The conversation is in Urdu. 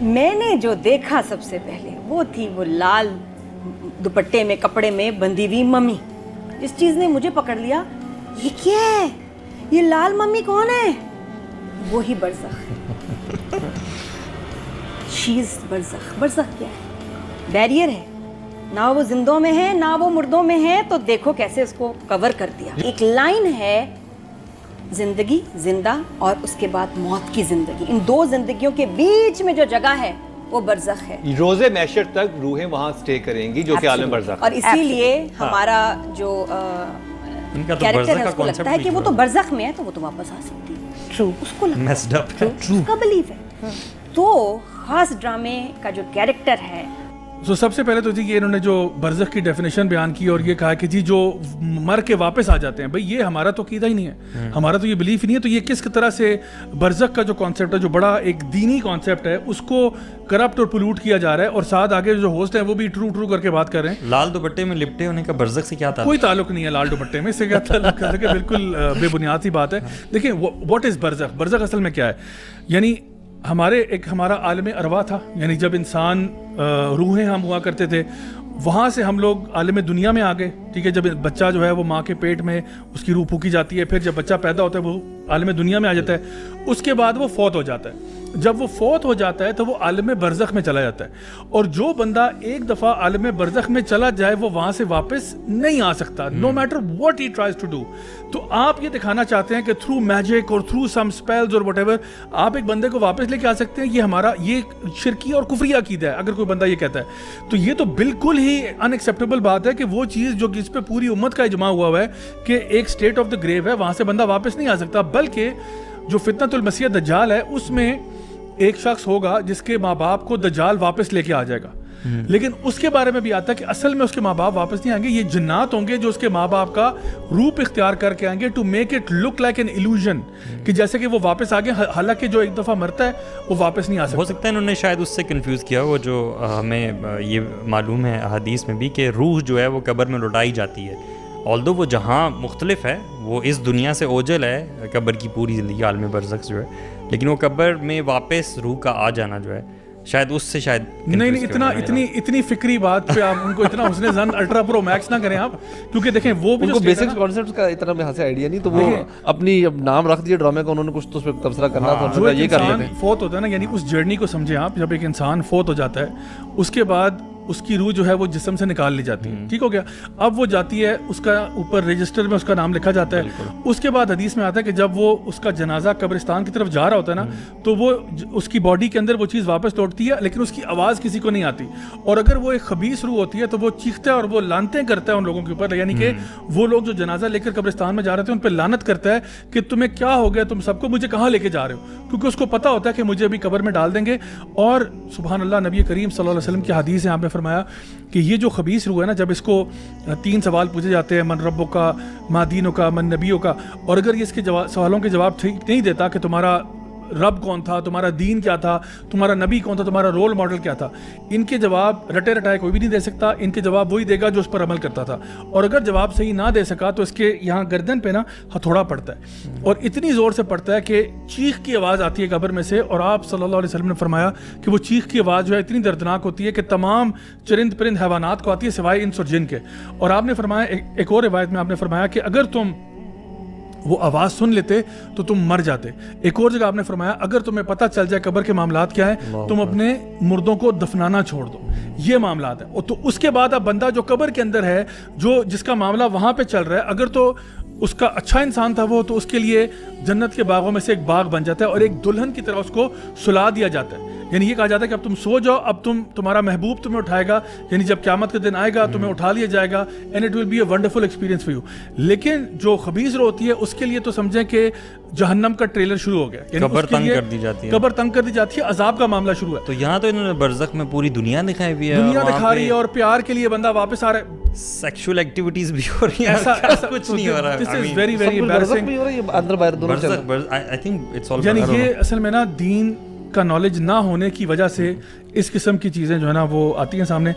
میں نے جو دیکھا سب سے پہلے وہ تھی وہ لال دوپٹے میں کپڑے میں بندھی ہوئی ممی. جس چیز نے مجھے پکڑ لیا, یہ کیا ہے, یہ لال ممی کون ہے؟ وہی برزخ. شیز برزخ. برزخ کیا ہے؟ بیریئر ہے, نہ وہ زندوں میں ہے نہ وہ مردوں میں ہے. تو دیکھو کیسے اس کو کور کر دیا. ایک لائن ہے زندگی, زندہ, اور اس کے بعد موت کی زندگی. ان دو زندگیوں کے بیچ میں جو جگہ ہے وہ برزخ ہے. روز محشر تک روحیں وہاں سٹے کریں گی, جو کہ عالم برزخ. اور اسی لیے ہمارا جو کیریکٹر ہے اس کو لگتا ہے کہ وہ تو برزخ میں ہے تو وہ تو واپس آ سکتی ہے. ٹرو. اس کو لگتا ہے, اس کا بلیف ہے. تو خاص ڈرامے کا جو کیریکٹر ہے, سب سے پہلے تو جی یہ انہوں نے جو برزخ کی ڈیفینیشن بیان کی اور یہ کہا کہ جی جو مر کے واپس آ جاتے ہیں, بھائی یہ ہمارا تو عقیدہ ہی نہیں ہے, ہمارا تو یہ بلیف ہی نہیں ہے. تو یہ کس طرح سے برزخ کا جو کانسیپٹ ہے, جو بڑا ایک دینی کانسیپٹ ہے, اس کو کرپٹ اور پولوٹ کیا جا رہا ہے. اور ساتھ آگے جو ہوسٹ ہیں وہ بھی ٹرو کر کے بات کر رہے ہیں. لال دوپٹے میں لپٹے ہونے کا برزخ سے کیا تعلق؟ کوئی تعلق نہیں ہے لال دوپٹے میں, اس سے کیا تعلق ہے کہ بالکل بے بنیاد سی بات ہے. دیکھیں واٹ از برزخ. برزخ اصل میں کیا ہے, یعنی ہمارا عالم ارواح تھا, یعنی جب انسان روحیں ہم ہوا کرتے تھے, وہاں سے ہم لوگ عالم دنیا میں آ گئے. ٹھیک ہے, جب بچہ جو ہے وہ ماں کے پیٹ میں اس کی روح پھونکی جاتی ہے, پھر جب بچہ پیدا ہوتا ہے وہ عالم دنیا میں آ جاتا ہے. اس کے بعد وہ فوت ہو جاتا ہے. جب وہ فوت ہو جاتا ہے تو وہ عالم برزخ میں چلا جاتا ہے. اور جو بندہ ایک دفعہ عالم برزخ میں چلا جائے وہ وہاں سے واپس نہیں آ سکتا, no matter what he tries to do. تو آپ یہ دکھانا چاہتے ہیں کہ تھرو میجک اور تھرو سم اسپیلز اور واٹ ایور آپ ایک بندے کو واپس لے کے آ سکتے ہیں. یہ شرکی اور کفری عقیدہ ہے اگر کوئی بندہ یہ کہتا ہے. تو یہ تو بالکل ہی ان ایکسیپٹیبل بات ہے کہ وہ چیز جو جس پہ پوری امت کا اجماع ہوا ہے کہ ایک اسٹیٹ آف دا گریو ہے, وہاں سے بندہ واپس نہیں آ سکتا. بلکہ جو فتنۃ المسیح دجال ہے اس میں ایک شخص ہوگا جس کے ماں باپ کو دجال واپس لے کے آ جائے گا, لیکن اس کے بارے میں بھی آتا ہے کہ اصل میں اس کے ماں باپ واپس نہیں آئیں گے, یہ جنات ہوں گے جو اس کے ماں باپ کا روپ اختیار کر کے آئیں گے to make it look like an illusion, کہ جیسے کہ وہ واپس آ گئے, حالانکہ جو ایک دفعہ مرتا ہے وہ واپس نہیں آ سکتا. ہو سکتا ہے انہوں نے شاید اس سے کنفیوز کیا وہ, جو ہمیں یہ معلوم ہے احادیث میں بھی کہ روح جو ہے وہ قبر میں لوٹائی جاتی ہے. although وہ جہاں مختلف ہے, وہ اس دنیا سے اوجل ہے قبر کی پوری زندگی عالم برزخ جو ہے, لیکن وہ قبر میں واپس روح کا آ جانا جو ہے شاید اس سے شاید نہیں اتنی فکری بات پہ آپ ان کو اتنا حسن ظن الٹرا پرو میکس نہ کریں آپ, کیونکہ دیکھیں وہ بھی جو بیسک کانسیپٹس کا اتنا میں سے آئیڈیا نہیں, تو وہ اپنی اب نام رکھ دیا ڈرامے کا, انہوں نے کچھ تو اس پہ تبصرہ کرنا تھا, یہ کر لیتے ہیں. فوت ہوتا ہے نا, یعنی اس جرنی کو سمجھیں آپ. جب ایک انسان فوت ہو جاتا ہے اس کے بعد اس کی روح جو ہے وہ جسم سے نکال لی جاتی ہے. ٹھیک ہو گیا, اب وہ جاتی ہے, اس کا اوپر رجسٹر میں اس کا نام لکھا جاتا ہے. اس کے بعد حدیث میں آتا ہے کہ جب وہ اس کا جنازہ قبرستان کی طرف جا رہا ہوتا ہے نا, تو وہ اس کی باڈی کے اندر وہ چیز واپس لوٹتی ہے, لیکن اس کی آواز کسی کو نہیں آتی. اور اگر وہ ایک خبیث روح ہوتی ہے تو وہ چیختا ہے اور وہ لانتیں کرتا ہے ان لوگوں کے اوپر, یعنی کہ وہ لوگ جو جنازہ لے کر قبرستان میں جا رہے تھے ان پہ لعنت کرتا ہے کہ تمہیں کیا ہو گیا, تم سب کو مجھے کہاں لے کے جا رہے ہو, کیونکہ اس کو پتا ہوتا ہے کہ مجھے ابھی قبر میں ڈال دیں گے. اور سبحان اللہ, نبی کریم صلی اللہ علیہ وسلم کی حدیث ہے, آپ نے فرمایا کہ یہ جو خبیث روح ہے نا, جب اس کو 3 سوال پوچھے جاتے ہیں, من ربو کا, ما دینو کا, من نبیوں کا, اور اگر یہ اس کے سوالوں کے جواب ٹھیک نہیں دیتا کہ تمہارا رب کون تھا, تمہارا دین کیا تھا, تمہارا نبی کون تھا, تمہارا رول ماڈل کیا تھا, ان کے جواب رٹے رٹائے کوئی بھی نہیں دے سکتا. ان کے جواب وہی دے گا جو اس پر عمل کرتا تھا. اور اگر جواب صحیح نہ دے سکا تو اس کے یہاں گردن پہ نا ہتھوڑا پڑتا ہے, اور اتنی زور سے پڑتا ہے کہ چیخ کی آواز آتی ہے قبر میں سے. اور آپ صلی اللہ علیہ وسلم نے فرمایا کہ وہ چیخ کی آواز جو ہے اتنی دردناک ہوتی ہے کہ تمام چرند پرند حیوانات کو آتی ہے سوائے انس اور جن کے. اور آپ نے فرمایا, ایک اور روایت میں آپ نے فرمایا کہ اگر تم وہ آواز سن لیتے تو تم مر جاتے. ایک اور جگہ آپ نے فرمایا اگر تمہیں پتہ چل جائے قبر کے معاملات کیا ہیں, تم اپنے مردوں کو دفنانا چھوڑ دو. یہ معاملات ہیں. تو اس کے بعد اب بندہ جو قبر کے اندر ہے, جو جس کا معاملہ وہاں پہ چل رہا ہے, اگر تو اس کا اچھا انسان تھا وہ, تو اس کے لیے جنت کے باغوں میں سے ایک باغ بن جاتا ہے اور ایک دلہن کی طرح اس کو سلا دیا جاتا ہے. یعنی یہ کہا جاتا ہے کہ اب تم سو جاؤ, اب تمہارا محبوب تمہیں اٹھائے گا, یعنی جب قیامت کا دن آئے گا تمہیں اٹھا لیا جائے گا, and it will be a wonderful experience for you. لیکن جو خبیث روح ہوتی ہے اس کے لیے تو سمجھیں کہ جہنم کا ٹریلر شروع ہو گیا, یعنی قبر تنگ کر دی جاتی ہے, قبر تنگ کر دی جاتی ہے, عذاب کا معاملہ شروع ہے. تو یہاں تو انہوں نے برزخ میں پوری دنیا دکھائی ہوئی ہے, دنیا دکھا رہی ہے, اور پیار کے لیے بندہ واپس آ رہا ہے, سیکشول ایکٹیویٹیز بھی ہو رہی ہیں, ایسا کچھ نہیں ہو رہا. دس از ویری ویری امبیرسنگ. اندر باہر دونوں چل رہا ہے. آئی تھنک اٹس آل, یعنی یہ اصل میں نا دین کا نالج نہ ہونے کی وجہ سے اس قسم کی چیزیں جو ہے نا وہ آتی ہیں سامنے.